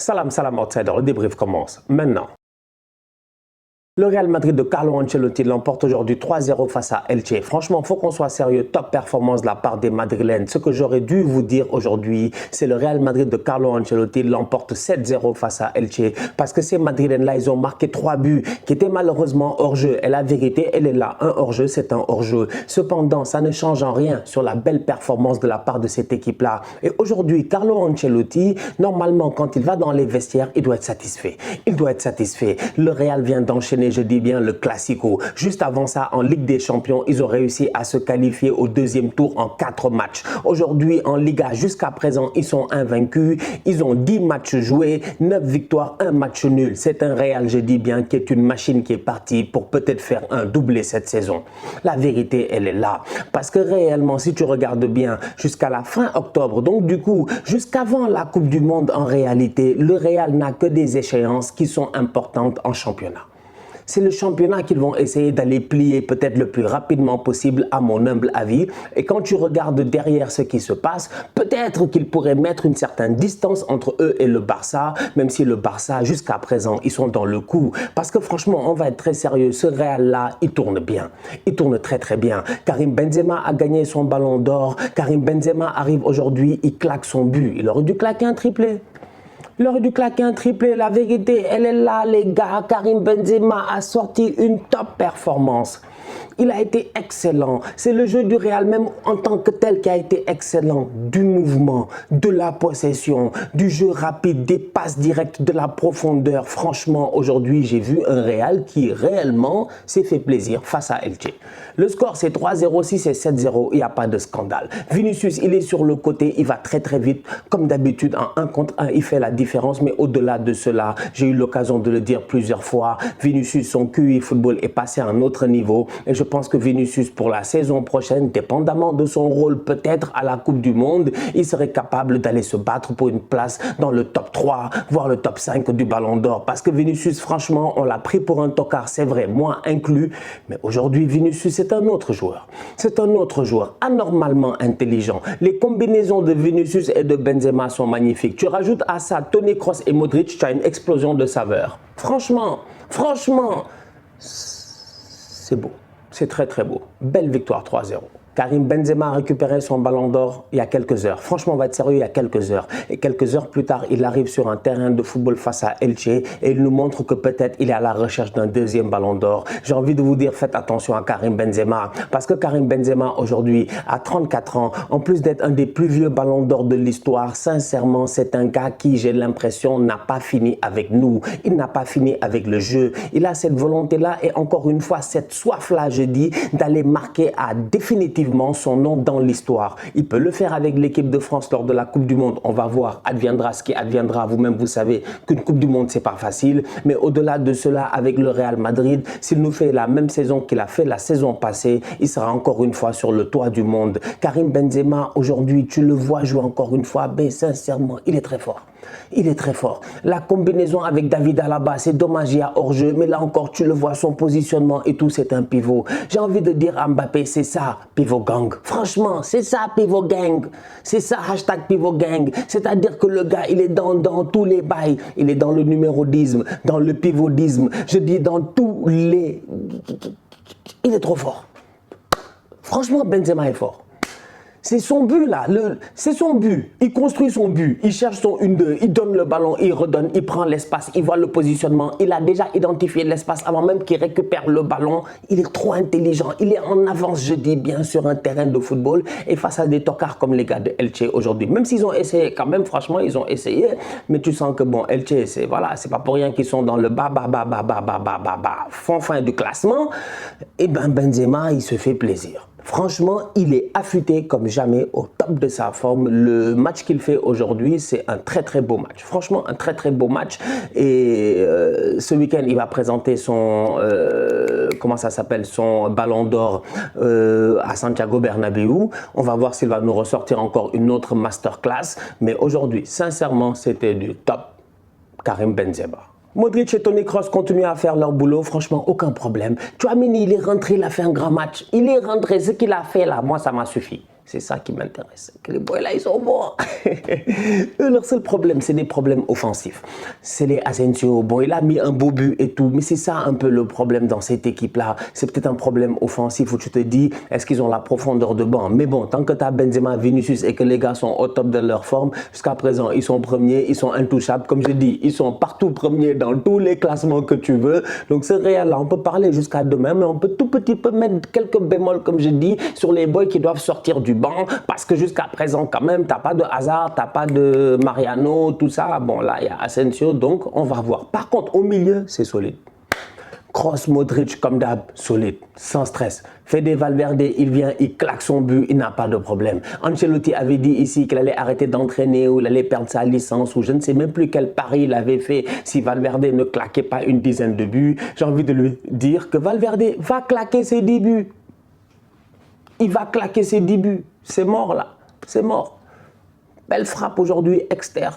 Salam, salam outsider, le débrief commence maintenant. Le Real Madrid de Carlo Ancelotti l'emporte aujourd'hui 3-0 face à Elche. Franchement, il faut qu'on soit sérieux. Top performance de la part des Madrilènes. Ce que j'aurais dû vous dire aujourd'hui, c'est le Real Madrid de Carlo Ancelotti l'emporte 7-0 face à Elche. Parce que ces Madrilènes-là, ils ont marqué 3 buts qui étaient malheureusement hors-jeu. Et la vérité, elle est là. Un hors-jeu, c'est un hors-jeu. Cependant, ça ne change en rien sur la belle performance de la part de cette équipe-là. Et aujourd'hui, Carlo Ancelotti, normalement, quand il va dans les vestiaires, il doit être satisfait. Il doit être satisfait. Le Real vient d'enchaîner, je dis bien le Classico. Juste avant ça, en Ligue des Champions, ils ont réussi à se qualifier au deuxième tour en 4 matchs. Aujourd'hui, en Liga, jusqu'à présent, ils sont invaincus. Ils ont 10 matchs joués, 9 victoires, 1 match nul. C'est un Real, je dis bien, qui est une machine qui est partie pour peut-être faire un doublé cette saison. La vérité, elle est là. Parce que réellement, si tu regardes bien, jusqu'à la fin octobre, donc du coup, jusqu'avant la Coupe du Monde, en réalité, le Real n'a que des échéances qui sont importantes en championnat. C'est le championnat qu'ils vont essayer d'aller plier peut-être le plus rapidement possible à mon humble avis. Et quand tu regardes derrière ce qui se passe, peut-être qu'ils pourraient mettre une certaine distance entre eux et le Barça, même si le Barça, jusqu'à présent, ils sont dans le coup. Parce que franchement, on va être très sérieux, ce Real-là, il tourne bien. Il tourne très très bien. Karim Benzema a gagné son ballon d'or. Karim Benzema arrive aujourd'hui, il claque son but. Il aurait dû claquer un triplé. Il aurait dû claquer un triplé. La vérité, elle est là, les gars. Karim Benzema a sorti une top performance. Il a été excellent. C'est le jeu du Real même en tant que tel qui a été excellent. Du mouvement, de la possession, du jeu rapide, des passes directes, de la profondeur. Franchement, aujourd'hui, j'ai vu un Real qui réellement s'est fait plaisir face à Elche. Le score, c'est 3-0, si c'est 7-0, il n'y a pas de scandale. Vinicius, il est sur le côté, il va très très vite. Comme d'habitude, en 1 contre 1, il fait la différence. Mais au-delà de cela, j'ai eu l'occasion de le dire plusieurs fois, Vinicius, son QI football est passé à un autre niveau. Et je pense que Vinicius, pour la saison prochaine, dépendamment de son rôle peut-être à la Coupe du Monde, il serait capable d'aller se battre pour une place dans le top 3, voire le top 5 du Ballon d'Or. Parce que Vinicius, franchement, on l'a pris pour un tocard, c'est vrai, moi inclus. Mais aujourd'hui, Vinicius, c'est un autre joueur. C'est un autre joueur, anormalement intelligent. Les combinaisons de Vinicius et de Benzema sont magnifiques. Tu rajoutes à ça Toni Kroos et Modric, tu as une explosion de saveur. Franchement, c'est beau. C'est très très beau. Belle victoire 3-0. Karim Benzema a récupéré son ballon d'or il y a quelques heures. Franchement, on va être sérieux, il y a quelques heures. Et quelques heures plus tard, il arrive sur un terrain de football face à Elche et il nous montre que peut-être il est à la recherche d'un deuxième ballon d'or. J'ai envie de vous dire, faites attention à Karim Benzema. Parce que Karim Benzema, aujourd'hui, à 34 ans, en plus d'être un des plus vieux ballons d'or de l'histoire, sincèrement, c'est un gars qui, j'ai l'impression, n'a pas fini avec nous. Il n'a pas fini avec le jeu. Il a cette volonté-là et encore une fois, cette soif-là, je dis, d'aller marquer à définitivement son nom dans l'histoire. Il peut le faire avec l'équipe de France lors de la Coupe du Monde. On va voir, adviendra ce qui adviendra. Vous-même, vous savez qu'une Coupe du Monde, c'est pas facile. Mais au-delà de cela, avec le Real Madrid, s'il nous fait la même saison qu'il a fait la saison passée, il sera encore une fois sur le toit du monde. Karim Benzema, aujourd'hui, tu le vois jouer encore une fois, mais sincèrement, il est très fort. Il est très fort. La combinaison avec David Alaba, c'est dommage, il y a hors-jeu, mais là encore, tu le vois, son positionnement et tout, c'est un pivot. J'ai envie de dire à Mbappé, c'est ça, pivot gang. Franchement, c'est ça, pivot gang. C'est ça, hashtag pivot gang. C'est-à-dire que le gars, il est dans tous les bails. Il est dans le numérodisme, dans le pivotisme. Je dis dans tous les... Il est trop fort. Franchement, Benzema est fort. C'est son but là, c'est son but. Il construit son but, il cherche son 1-2, il donne le ballon, il redonne, il prend l'espace, il voit le positionnement. Il a déjà identifié l'espace avant même qu'il récupère le ballon. Il est trop intelligent, il est en avance, je dis bien, sur un terrain de football et face à des tocards comme les gars de Elche aujourd'hui. Même s'ils ont essayé quand même, franchement, ils ont essayé. Mais tu sens que bon, Elche, c'est voilà, c'est pas pour rien qu'ils sont dans le fond fin du classement. Et ben Benzema, il se fait plaisir. Franchement, il est affûté comme jamais, au top de sa forme. Le match qu'il fait aujourd'hui, c'est un très très beau match. Franchement, un très très beau match. Et ce week-end, il va présenter son, son ballon d'or à Santiago Bernabéu. On va voir s'il va nous ressortir encore une autre masterclass. Mais aujourd'hui, sincèrement, c'était du top Karim Benzema. Modric et Toni Kroos continuent à faire leur boulot, franchement, aucun problème. Tchouaméni, il est rentré, il a fait un grand match. Il est rentré, ce qu'il a fait là, moi, ça m'a suffi. C'est ça qui m'intéresse. Que les boys là, ils sont bons. Eux, leur seul problème, c'est des problèmes offensifs. C'est les Asensio. Bon, il a mis un beau but et tout, mais c'est ça un peu le problème dans cette équipe-là. C'est peut-être un problème offensif où tu te dis, est-ce qu'ils ont la profondeur de banc? Mais bon, tant que tu as Benzema, Vinicius et que les gars sont au top de leur forme, jusqu'à présent, ils sont premiers, ils sont intouchables. Comme je dis, ils sont partout premiers dans tous les classements que tu veux. Donc, ce Real-là, on peut parler jusqu'à demain, mais on peut tout petit peu mettre quelques bémols, comme je dis, sur les boys qui doivent sortir du banc, parce que jusqu'à présent quand même t'as pas de Hazard, t'as pas de Mariano, tout ça. Bon là il y a Asensio, donc on va voir. Par contre au milieu c'est solide. Kroos, Modric comme d'hab, solide, sans stress. Fede Valverde, il vient, il claque son but, il n'a pas de problème. Ancelotti avait dit ici qu'il allait arrêter d'entraîner ou il allait perdre sa licence ou je ne sais même plus quel pari il avait fait si Valverde ne claquait pas une dizaine de buts. J'ai envie de lui dire que Valverde va claquer ses 10 buts. Il va claquer ses 10 buts. C'est mort là. C'est mort. Belle frappe aujourd'hui, externe,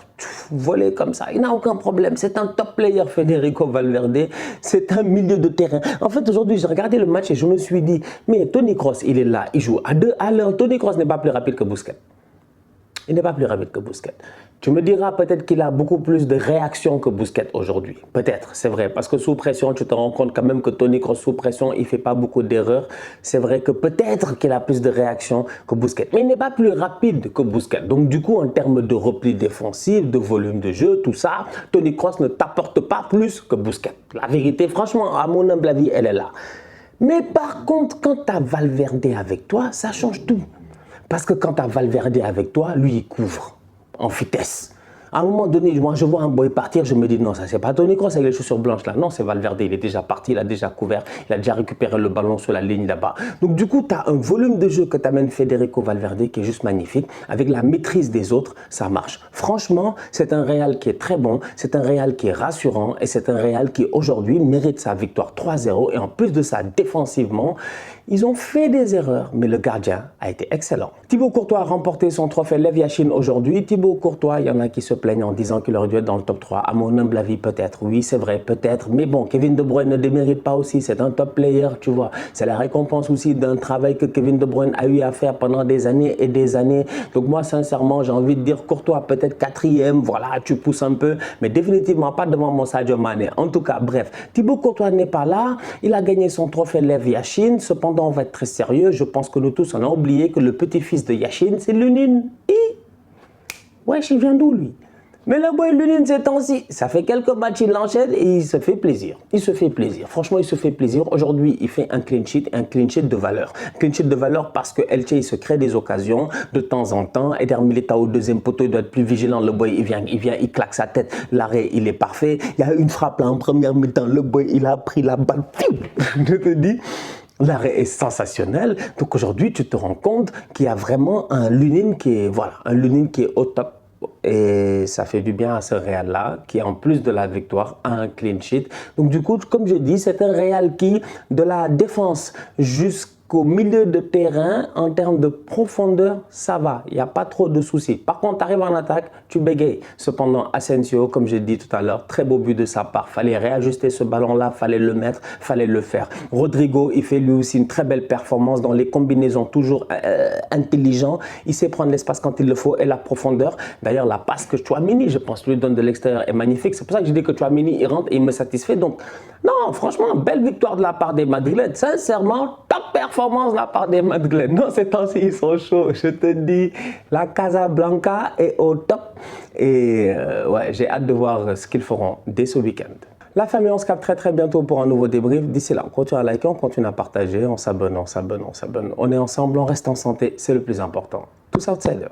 volé comme ça. Il n'a aucun problème. C'est un top player, Federico Valverde. C'est un milieu de terrain. En fait, aujourd'hui, j'ai regardé le match et je me suis dit, mais Toni Kroos, il est là. Il joue à 2 à l'heure. Toni Kroos n'est pas plus rapide que Busquets. Il n'est pas plus rapide que Busquets. Tu me diras peut-être qu'il a beaucoup plus de réactions que Busquets aujourd'hui. Peut-être, c'est vrai. Parce que sous pression, tu te rends compte quand même que Toni Kroos sous pression, il ne fait pas beaucoup d'erreurs. C'est vrai que peut-être qu'il a plus de réactions que Busquets. Mais il n'est pas plus rapide que Busquets. Donc du coup, en termes de repli défensif, de volume de jeu, tout ça, Toni Kroos ne t'apporte pas plus que Busquets. La vérité, franchement, à mon humble avis, elle est là. Mais par contre, quand tu as Valverde avec toi, ça change tout. Parce que quand tu as Valverde avec toi, lui, il couvre en vitesse. À un moment donné, moi, je vois un boy partir, je me dis non, ça c'est pas Toni Kroos avec les chaussures blanches là. Non, c'est Valverde, il est déjà parti, il a déjà couvert, il a déjà récupéré le ballon sur la ligne là-bas. Donc du coup, tu as un volume de jeu que t'amène Federico Valverde qui est juste magnifique. Avec la maîtrise des autres, ça marche. Franchement, c'est un Real qui est très bon, c'est un Real qui est rassurant et c'est un Real qui aujourd'hui mérite sa victoire 3-0 et en plus de ça, défensivement, ils ont fait des erreurs, mais le gardien a été excellent. Thibaut Courtois a remporté son trophée Lev Yashin aujourd'hui. Thibaut Courtois, il y en a qui se plaignent en disant qu'il aurait dû être dans le top 3. À mon humble avis, peut-être. Oui, c'est vrai, peut-être. Mais bon, Kevin De Bruyne ne démérite pas aussi. C'est un top player, tu vois. C'est la récompense aussi d'un travail que Kevin De Bruyne a eu à faire pendant des années et des années. Donc moi, sincèrement, j'ai envie de dire Courtois, peut-être 4e. Voilà, tu pousses un peu. Mais définitivement pas devant mon Sadio Mané. En tout cas, bref. Thibaut Courtois n'est pas là. Il a gagné son trophée Lev Yashin. Cependant, on va être très sérieux. Je pense que nous tous, on a oublié que le petit-fils de Yashin, c'est Lunin. Wesh, il vient d'où, lui? Mais le boy Lunin, ces temps-ci, ça fait quelques matchs, il l'enchaîne et il se fait plaisir. Il se fait plaisir. Franchement, il se fait plaisir. Aujourd'hui, il fait un clean sheet de valeur. Un clean sheet de valeur parce que Elche, il se crée des occasions de temps en temps. Eder Militao au deuxième poteau, il doit être plus vigilant. Le boy, il vient, il claque sa tête. L'arrêt, il est parfait. Il y a une frappe là en première mi-temps. Le boy, il a pris la balle. Je te dis. L'arrêt est sensationnel. Donc aujourd'hui, tu te rends compte qu'il y a vraiment un Lunin qui est, voilà, un Lunin qui est au top. Et ça fait du bien à ce Real-là, qui en plus de la victoire, a un clean sheet. Donc du coup, comme je dis, c'est un Real qui, de la défense jusqu'au milieu de terrain, en termes de profondeur, ça va. Il n'y a pas trop de soucis. Par contre, tu arrives en attaque, tu bégayes. Cependant, Asensio, comme j'ai dit tout à l'heure, très beau but de sa part. Fallait réajuster ce ballon-là, fallait le mettre, fallait le faire. Rodrigo, il fait lui aussi une très belle performance dans les combinaisons, toujours intelligent. Il sait prendre l'espace quand il le faut et la profondeur. D'ailleurs, la passe que Tchouaméni, je pense, lui donne de l'extérieur est magnifique. C'est pour ça que je dis que Tchouaméni, il rentre et il me satisfait. Donc, non, franchement, belle victoire de la part des Madrilènes. Sincèrement, top performance de la part des Madrilènes. Non, ces temps-ci, ils sont chauds. Je te dis, la Casablanca est au top. Et ouais, j'ai hâte de voir ce qu'ils feront dès ce week-end. La famille, on se capte très bientôt pour un nouveau débrief. D'ici là, on continue à liker, on continue à partager, on s'abonne. On est ensemble, on reste en santé, c'est le plus important. Tous outsiders.